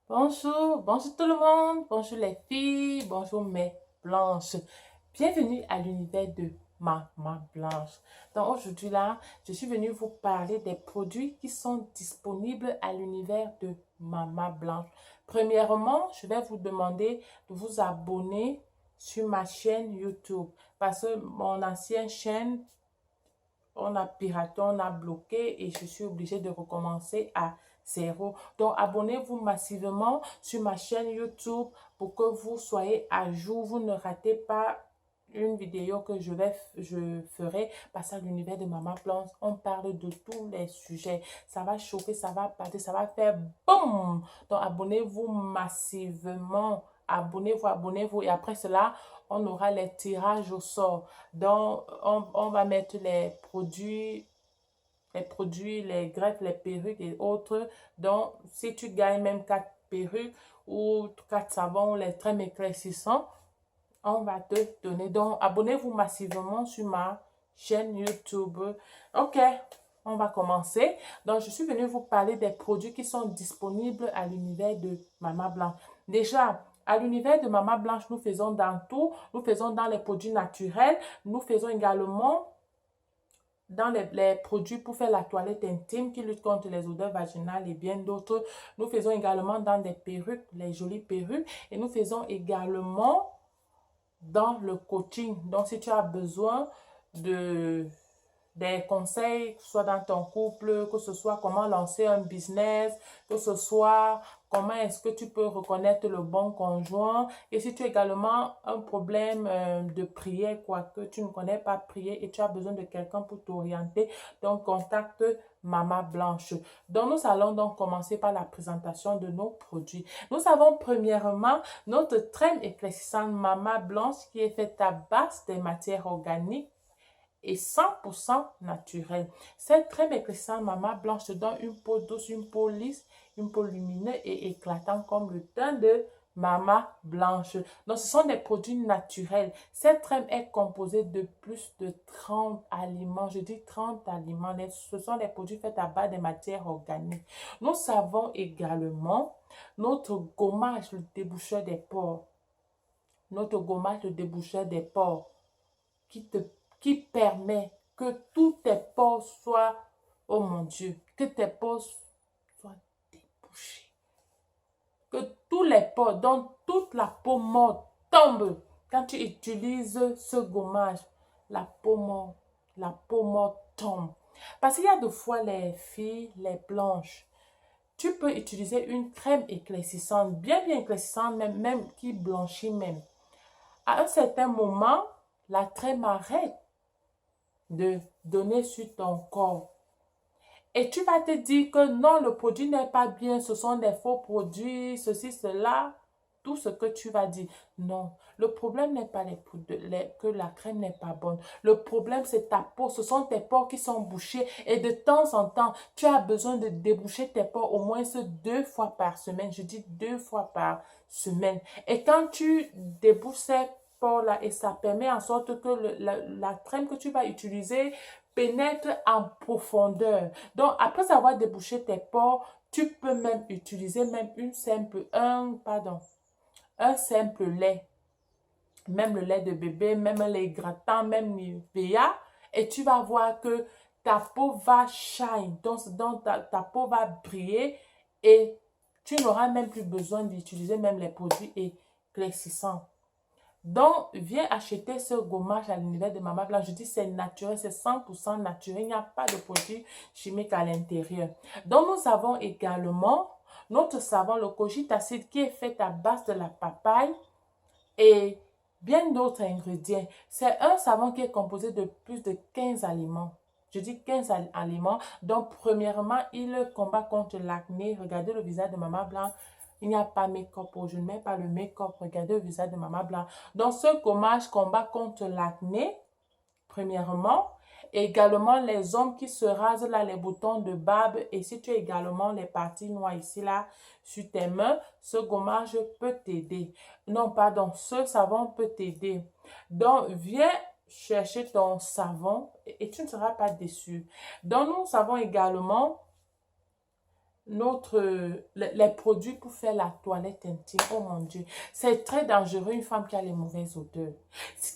Bonjour, bonjour tout le monde, bonjour les filles, bonjour mes blanches. Bienvenue à l'univers de Maman Blanche. Donc aujourd'hui là, je suis venue vous parler des produits qui sont disponibles à l'univers de Maman Blanche. Premièrement, je vais vous demander de vous abonner sur ma chaîne YouTube parce que mon ancienne chaîne on a piraté, on a bloqué et je suis obligée de recommencer à zéro. Donc, abonnez-vous massivement sur ma chaîne YouTube pour que vous soyez à jour. Vous ne ratez pas une vidéo que je ferai passer à l'univers de Maman Blanche. On parle de tous les sujets. Ça va chauffer, ça va partir, ça va faire boum. Donc, abonnez-vous massivement. Abonnez-vous, abonnez-vous. Et après cela, on aura les tirages au sort. Donc, on va mettre les greffes, les perruques et autres. Donc, si tu gagnes même 4 perruques ou 4 savons ou les crèmes éclaircissants, on va te donner. Donc, abonnez-vous massivement sur ma chaîne YouTube. OK, on va commencer. Donc, je suis venue vous parler des produits qui sont disponibles à l'univers de Maman Blanche. Déjà, à l'univers de Maman Blanche, nous faisons dans tout. Nous faisons dans les produits naturels. Nous faisons également dans les produits pour faire la toilette intime qui lutte contre les odeurs vaginales et bien d'autres. Nous faisons également dans des perruques, les jolies perruques. Et nous faisons également dans le coaching. Donc, si tu as besoin de des conseils, soit dans ton couple, que ce soit comment lancer un business, que ce soit comment est-ce que tu peux reconnaître le bon conjoint. Et si tu as également un problème de prière, quoi, que tu ne connais pas prier et tu as besoin de quelqu'un pour t'orienter, donc contacte Maman Blanche. Donc, nous allons donc commencer par la présentation de nos produits. Nous avons premièrement notre crème éclaircissante Maman Blanche qui est faite à base des matières organiques et 100% naturel. Cette crème éclaircissante Maman Blanche te donne une peau douce, une peau lisse, une peau lumineuse et éclatante comme le teint de Maman Blanche. Donc, ce sont des produits naturels. Cette crème est composée de plus de 30 aliments. Je dis 30 aliments. Ce sont des produits faits à base des matières organiques. Nous savons également notre gommage, le déboucheur des pores. Notre gommage, le déboucheur des pores qui te qui permet que tous tes pores soient, oh mon Dieu, que tes pores soient débouchés. Que tous les pores, donc toute la peau morte tombe. Quand tu utilises ce gommage, la peau morte, la peau morte tombe. Parce qu'il y a des fois les filles, les blanches, tu peux utiliser une crème éclaircissante, bien éclaircissante, même qui blanchit même. À un certain moment, la crème arrête de donner sur ton corps. Et tu vas te dire que non, le produit n'est pas bien, ce sont des faux produits, ceci, cela, tout ce que tu vas dire. Non, le problème n'est pas que la crème n'est pas bonne. Le problème, c'est ta peau. Ce sont tes pores qui sont bouchés. Et de temps en temps, tu as besoin de déboucher tes pores au moins 2 fois par semaine. Je dis 2 fois par semaine. Et quand tu débouches ces pores-là, et ça permet en sorte que la crème que tu vas utiliser pénètre en profondeur. Donc, après avoir débouché tes pores, tu peux même utiliser même un simple lait. Même le lait de bébé, même un lait grattant, même Nivea. Et tu vas voir que ta peau va shine. Donc ta peau va briller et tu n'auras même plus besoin d'utiliser même les produits éclaircissants. Donc, viens acheter ce gommage à l'univers de Maman Blanche. Je dis c'est naturel, c'est 100% naturel. Il n'y a pas de produits chimiques à l'intérieur. Donc, nous avons également notre savon, le Kojic Acide, qui est fait à base de la papaye et bien d'autres ingrédients. C'est un savon qui est composé de plus de 15 aliments. Je dis 15 aliments. Donc, premièrement, il combat contre l'acné. Regardez le visage de Maman Blanc. Il n'y a pas make-up. Je ne mets pas le make-up. Regardez le visage de Maman Blanc. Donc, ce gommage combat contre l'acné, premièrement. Également, les hommes qui se rasent là, les boutons de barbe. Et si tu as également les parties noires ici, là, sur tes mains, ce gommage peut t'aider. Non, pardon, ce savon peut t'aider. Donc, viens chercher ton savon et tu ne seras pas déçu. Donc, nous avons également les produits pour faire la toilette intime. Oh mon Dieu, c'est très dangereux une femme qui a les mauvaises odeurs.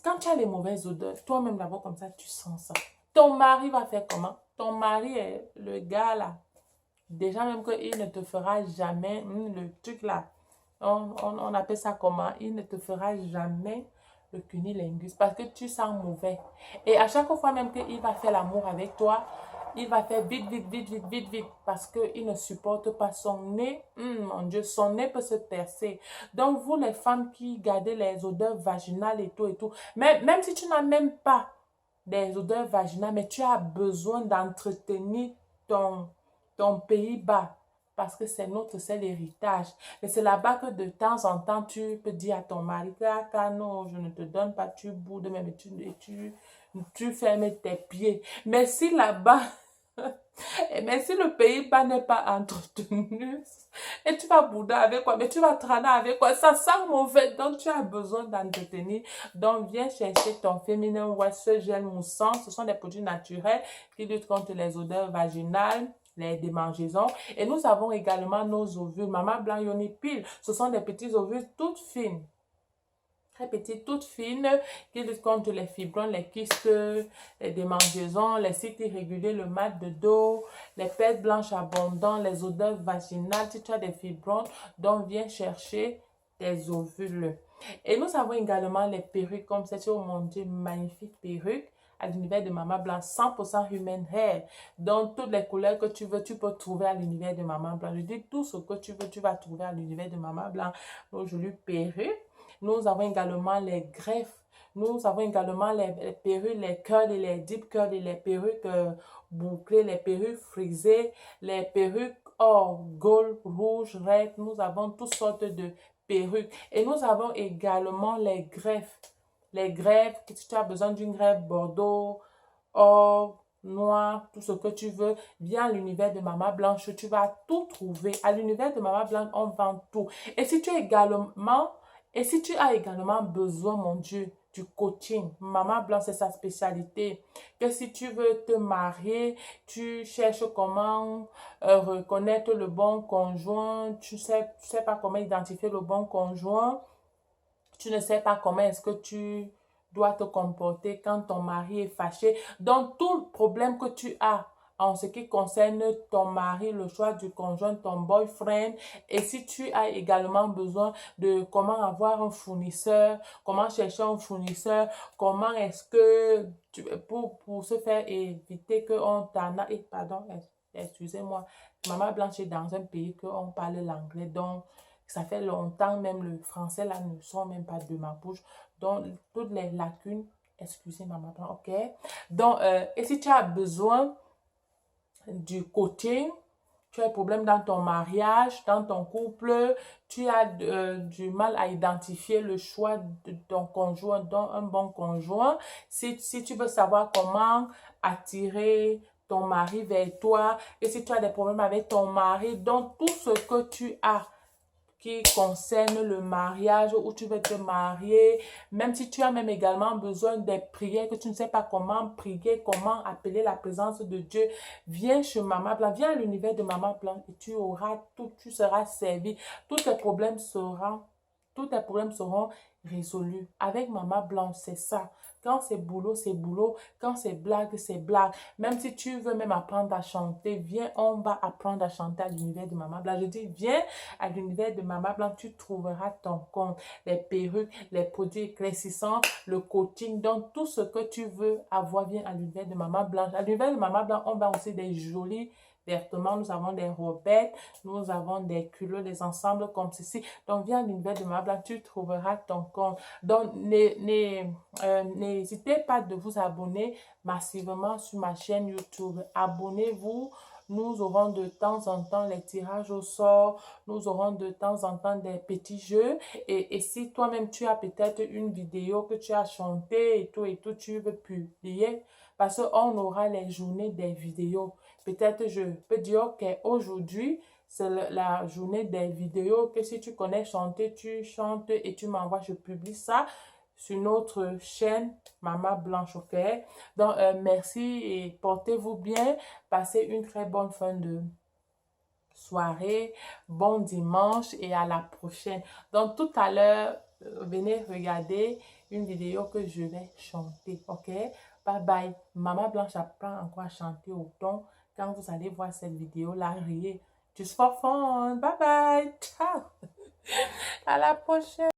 Quand tu as les mauvaises odeurs, toi-même d'abord comme ça, tu sens ça. Ton mari va faire comment? Ton mari est le gars là. Déjà même qu'il ne te fera jamais le truc là. On appelle ça comment? Il ne te fera jamais le cunilingus parce que tu sens mauvais. Et à chaque fois même qu'il va faire l'amour avec toi, il va faire vite, vite, vite, vite, vite, vite parce qu'il ne supporte pas son nez. Mon Dieu, son nez peut se percer. Donc, vous les femmes qui gardez les odeurs vaginales et tout, même si tu n'as même pas des odeurs vaginales, mais tu as besoin d'entretenir ton, ton pays-bas parce que c'est l'héritage. Et c'est là-bas que de temps en temps, tu peux dire à ton mari que non, je ne te donne pas, tu boudes même tu fermes tes pieds. Mais si là-bas, mais si le pays-bas n'est pas entretenu, et tu vas bouder avec quoi? Mais tu vas traîner avec quoi? Ça sent mauvais, donc tu as besoin d'entretenir. Donc, viens chercher ton féminin wax gel moussant. Ce sont des produits naturels qui luttent contre les odeurs vaginales, les démangeaisons. Et nous avons également nos ovules. Mama Blanc Yoni Pile. Ce sont des petits ovules toutes fines. Très petites, toutes fines, qui luttent contre les fibromes, les kystes, les démangeaisons, les cycles irréguliers, le mal de dos, les pertes blanches abondantes, les odeurs vaginales. Si tu as des fibromes, donc viens chercher tes ovules. Et nous avons également les perruques comme cette, oh mon Dieu, magnifique perruque à l'univers de Mama Blanc, 100% human hair. Donc, toutes les couleurs que tu veux, tu peux trouver à l'univers de Mama Blanc. Je dis tout ce que tu veux, tu vas trouver à l'univers de Mama Blanc. Donc, jolie perruque. Nous avons également les greffes. Nous avons également les perruques, les curls et les deep curls et les perruques bouclées, les perruques frisées, les perruques gold, rouge, red. Nous avons toutes sortes de perruques. Et nous avons également les greffes. Les greffes, si tu as besoin d'une greffe bordeaux, or, noir, tout ce que tu veux, viens à l'univers de Mama Blanche, tu vas tout trouver. À l'univers de Mama Blanche, on vend tout. Et si tu as également besoin, mon Dieu, du coaching, Mama Blanc, c'est sa spécialité. Que si tu veux te marier, tu cherches comment reconnaître le bon conjoint, tu sais pas comment identifier le bon conjoint, tu ne sais pas comment est-ce que tu dois te comporter quand ton mari est fâché. Donc, tout le problème que tu as en ce qui concerne ton mari, le choix du conjoint, ton boyfriend, et si tu as également besoin de comment avoir un fournisseur, comment chercher un fournisseur, comment est-ce que, pour se faire éviter qu'on t'en a, pardon, excusez-moi, Maman Blanche est dans un pays qu'on parle l'anglais, donc ça fait longtemps, même le français là ne sort même pas de ma bouche. Donc, toutes les lacunes, excusez Maman Blanc, ok? Donc, et si tu as besoin du coaching, tu as un problème dans ton mariage, dans ton couple, tu as du mal à identifier le choix de ton conjoint, donc un bon conjoint. Si tu veux savoir comment attirer ton mari vers toi, et si tu as des problèmes avec ton mari, donc tout ce que tu as qui concerne le mariage, où tu veux te marier, même si tu as même également besoin des prières, que tu ne sais pas comment prier, comment appeler la présence de Dieu, viens chez Maman Blanc, viens à l'univers de Maman Blanc et tu auras tout, tu seras servi. Tous tes problèmes seront résolus. Avec Maman Blanc, c'est ça. Quand c'est boulot, c'est boulot. Quand c'est blague, c'est blague. Même si tu veux même apprendre à chanter, viens, on va apprendre à chanter à l'univers de Maman Blanc. Je dis, viens à l'univers de Mama Blanc, tu trouveras ton compte, les perruques, les produits éclaircissants, le coaching, donc tout ce que tu veux avoir, vient à l'univers de Mama Blanc. À l'univers de Mama Blanc, on vend aussi des jolis vêtements, nous avons des robettes, nous avons des culottes, des ensembles comme ceci. Donc, viens à l'univers de Mama Blanc, tu trouveras ton compte. Donc, n'hésitez pas de vous abonner massivement sur ma chaîne YouTube. Abonnez-vous. Nous aurons de temps en temps les tirages au sort. Nous aurons de temps en temps des petits jeux. Et si toi-même, tu as peut-être une vidéo que tu as chantée et tout, tu veux publier, parce qu'on aura les journées des vidéos. Peut-être je peux dire qu'aujourd'hui, c'est la journée des vidéos, que si tu connais chanter, tu chantes et tu m'envoies, je publie ça sur notre chaîne Mama Blanche, ok? Donc, merci et portez-vous bien. Passez une très bonne fin de soirée, bon dimanche et à la prochaine. Donc tout à l'heure, venez regarder une vidéo que je vais chanter, ok? Bye bye. Maman Blanche apprend encore à chanter au ton. Quand vous allez voir cette vidéo-là, riez. Just for fun. Bye bye. Ciao. À la prochaine.